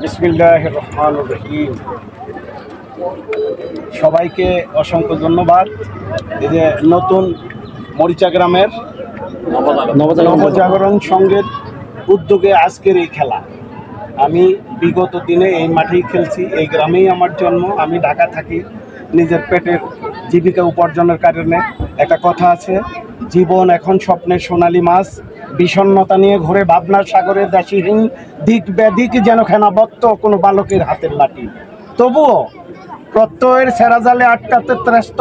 বিসমিল্লাহির রহমানির রহিম। সবাইকে অসংখ্য ধন্যবাদ। এই যে নতুন মরিচা গ্রামের নবজাগরণ সংঘের উদ্যোগে আজকের এই খেলা, আমি বিগত দিনে এই মাঠেই খেলছি, এই গ্রামেই আমার জন্ম। আমি ঢাকা থাকি নিজের পেটের জীবিকা উপার্জনের কারণে। একটা কথা আছে, জীবন এখন স্বপ্নের সোনালী মাছ, বিষণ্ণতা নিয়ে ঘুরে ভাবনার সাগরে দাসীহীন দিক ব্যাদিক যেন খেনাবত্ত কোনো বালকের হাতের লাঠি। তবুও প্রত্যয়ের সেরাজালে আটকাতে ত্রস্ত,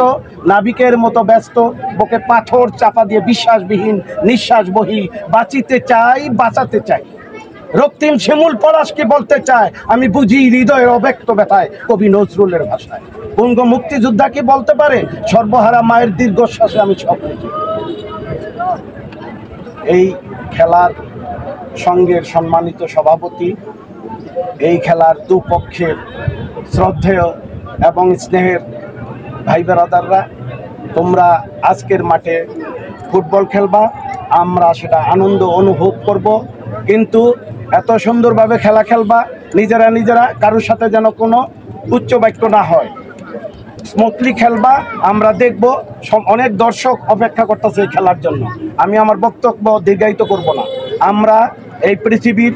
নাবিকের মতো ব্যস্ত, বুকে পাথর চাপা দিয়ে বিশ্বাসবিহীন নিঃশ্বাস বহি বাঁচিতে চাই, বাঁচাতে চাই। রক্তিম শিমুল পলাশকে বলতে চায়, আমি বুঝি হৃদয়ের অব্যক্ত ব্যথায়, কবি নজরুলের ভাষায়। বঙ্গ মুক্তিযোদ্ধা কি বলতে পারে, সর্বহারা মায়ের দীর্ঘশ্বাসে আমি সব বুঝি। এই খেলার সংঘের সম্মানিত সভাপতি, এই খেলার দুপক্ষের শ্রদ্ধেয় এবং স্নেহের ভাই বেরাদাররা, তোমরা আজকের মাঠে ফুটবল খেলবা, আমরা সেটা আনন্দ অনুভব করব, কিন্তু এত সুন্দরভাবে খেলা খেলবা, নিজেরা কারোর সাথে যেন কোনো উচ্চবাক্য না হয়, স্মুথলি খেলবা। আমরা দেখব অনেক দর্শক অপেক্ষা করতেছে এই খেলার জন্য। আমি আমার বক্তব্য দীর্ঘায়িত করব না। আমরা এই পৃথিবীর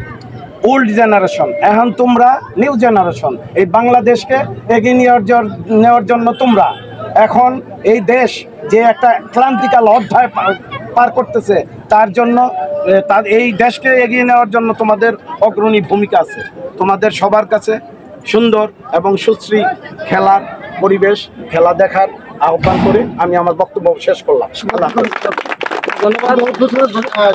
ওল্ড জেনারেশন, এখন তোমরা নিউ জেনারেশন। এই বাংলাদেশকে এগিয়ে নেওয়ার জন্য তোমরা এখন এই দেশ যে একটা ক্লান্তিকাল অধ্যায় পার করতেছে, তার জন্য এই দেশকে এগিয়ে নেওয়ার জন্য তোমাদের অগ্রণী ভূমিকা আছে। তোমাদের সবার কাছে সুন্দর এবং সুশ্রী খেলার পরিবেশ, খেলা দেখার আহ্বান করে আমি আমার বক্তব্য শেষ করলাম। ধন্যবাদ।